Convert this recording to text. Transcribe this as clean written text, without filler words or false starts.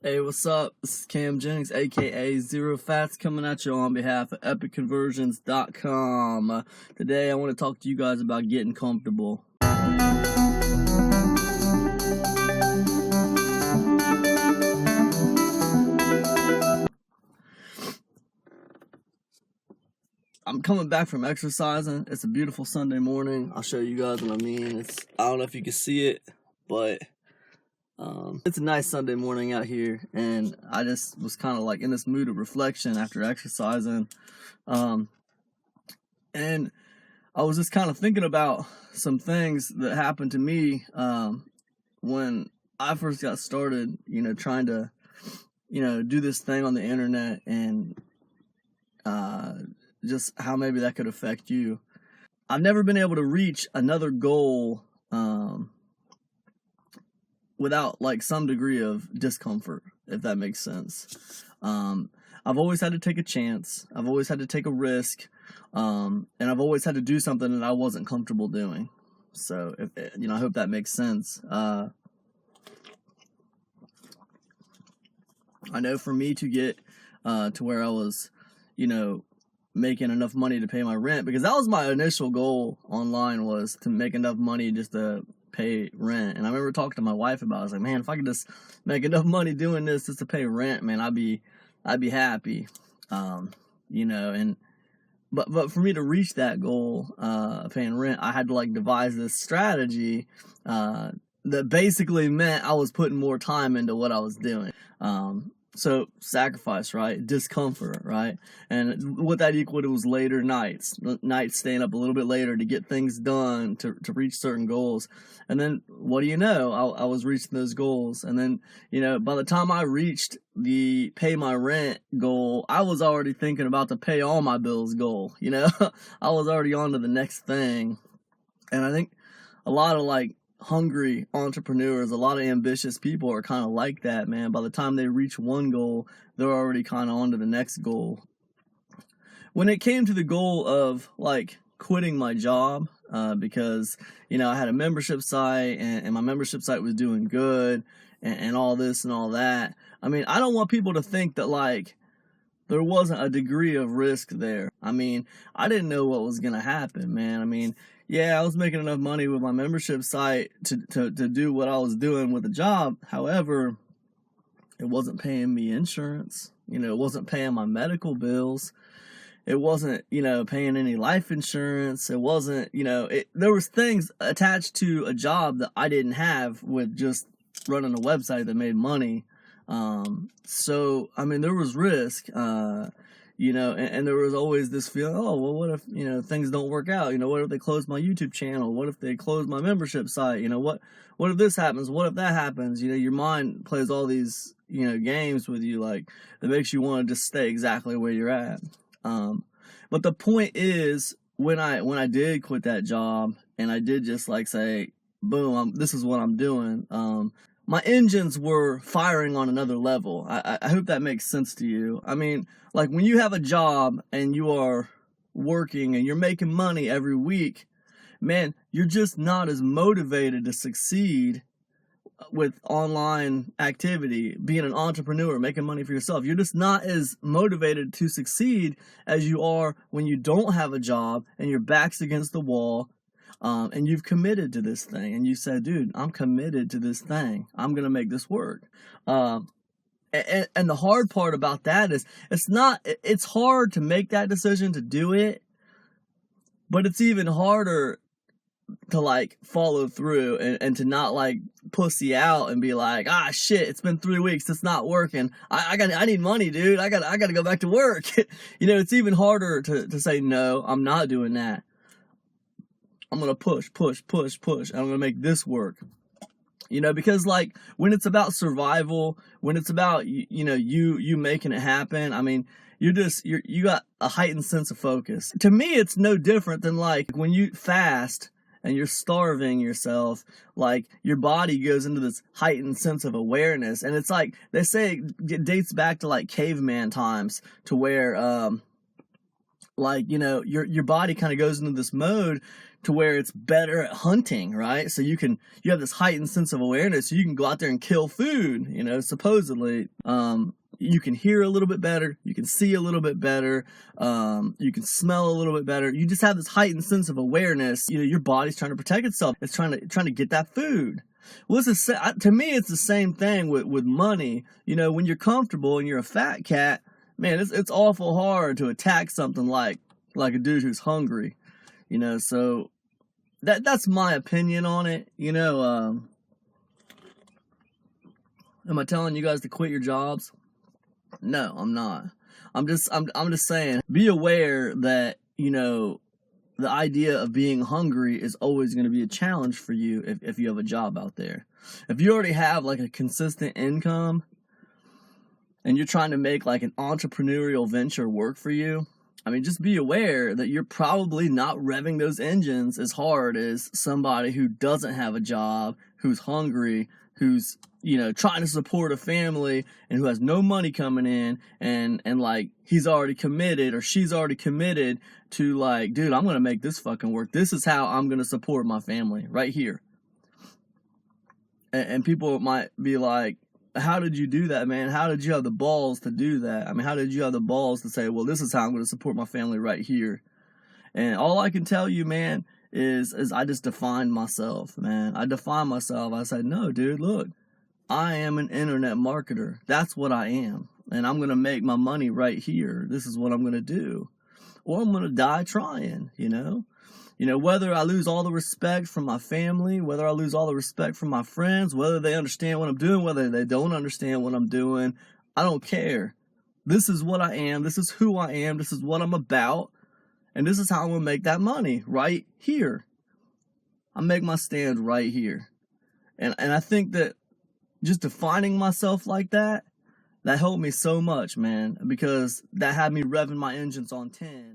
Hey, what's up? This is Kam Jennings, aka ZeroFatz, coming at you on behalf of EpicConversions.com. Today, I want to talk to you guys about getting comfortable. I'm coming back from exercising. It's a beautiful Sunday morning. I'll show you guys what I mean. I don't know if you can see it, but it's a nice Sunday morning out here, and I just was kind of like in this mood of reflection after exercising, and I was just kind of thinking about some things that happened to me when I first got started, trying to, do this thing on the internet, and just how maybe that could affect you. I've never been able to reach another goal without like some degree of discomfort, if that makes sense. I've always had to take a chance. I've always had to take a risk. And I've always had to do something that I wasn't comfortable doing. So, I hope that makes sense. I know for me to get to where I was, making enough money to pay my rent, because that was my initial goal online, was to make enough money just to pay rent. And I remember talking to my wife about it. I was like, man, if I could just make enough money doing this just to pay rent, man, I'd be happy. But for me to reach that goal, paying rent, I had to like devise this strategy that basically meant I was putting more time into what I was doing. So sacrifice, right? Discomfort, right? And what that equaled was later nights staying up a little bit later to get things done, to reach certain goals. And then what do you know? I was reaching those goals. And then, by the time I reached the pay my rent goal, I was already thinking about the pay all my bills goal. I was already on to the next thing. And I think a lot of like hungry entrepreneurs, a lot of ambitious people are kind of like that, man. By the time they reach one goal, they're already kind of on to the next goal. When it came to the goal of like quitting my job, because I had a membership site, and my membership site was doing good, and all this and all that. I mean, I don't want people to think that like there wasn't a degree of risk there. I mean, I didn't know what was gonna happen, man. I mean, yeah, I was making enough money with my membership site to do what I was doing with the job. However, it wasn't paying me insurance. It wasn't paying my medical bills. It wasn't, paying any life insurance. It wasn't, there was things attached to a job that I didn't have with just running a website that made money. So, I mean, there was risk, and there was always this feeling, oh, well, what if, things don't work out? What if they close my YouTube channel? What if they close my membership site? What if this happens? What if that happens? Your mind plays all these, games with you, like, that makes you want to just stay exactly where you're at. But the point is, when I did quit that job, and I did just like say, boom, this is what I'm doing, my engines were firing on another level. I hope that makes sense to you. I mean, like when you have a job and you are working and you're making money every week, man, you're just not as motivated to succeed with online activity, being an entrepreneur, making money for yourself. You're just not as motivated to succeed as you are when you don't have a job and your back's against the wall. And you've committed to this thing, and you said, dude, I'm committed to this thing. I'm going to make this work. And the hard part about that is it's hard to make that decision to do it, but it's even harder to like follow through and to not like pussy out and be like, shit, it's been 3 weeks. It's not working. I need money, dude. I got to go back to work. It's even harder to say, no, I'm not doing that. I'm going to push. I'm going to make this work. Because like when it's about survival, when it's about, you making it happen, I mean, you got a heightened sense of focus. To me, it's no different than like when you fast and you're starving yourself, like your body goes into this heightened sense of awareness. And it's like, they say it dates back to like caveman times, to where, your body kind of goes into this mode to where it's better at hunting, right? So you have this heightened sense of awareness, so you can go out there and kill food, supposedly. You can hear a little bit better, you can see a little bit better, you can smell a little bit better. You just have this heightened sense of awareness. Your body's trying to protect itself. It's trying to get that food. Well, to me, it's the same thing with money. When you're comfortable and you're a fat cat, man, it's awful hard to attack something like a dude who's hungry. So that's my opinion on it. Am I telling you guys to quit your jobs? No, I'm not. I'm just saying, be aware that, the idea of being hungry is always going to be a challenge for you if you have a job out there. If you already have like a consistent income and you're trying to make like an entrepreneurial venture work for you, just be aware that you're probably not revving those engines as hard as somebody who doesn't have a job, who's hungry, who's, trying to support a family and who has no money coming in, and like he's already committed or she's already committed to like, dude, I'm going to make this fucking work. This is how I'm going to support my family right here. And people might be like, how did you do that, man? How did you have the balls to do that? How did you have the balls to say, well, this is how I'm going to support my family right here? And all I can tell you, man, is I just defined myself, man. I defined myself. I said, no, dude, look, I am an internet marketer. That's what I am. And I'm going to make my money right here. This is what I'm going to do. Or I'm going to die trying, whether I lose all the respect from my family, whether I lose all the respect from my friends, whether they understand what I'm doing, whether they don't understand what I'm doing, I don't care. This is what I am. This is who I am. This is what I'm about. And this is how I'm going to make that money right here. I make my stand right here. And I think that just defining myself like that helped me so much, man, because that had me revving my engines on 10.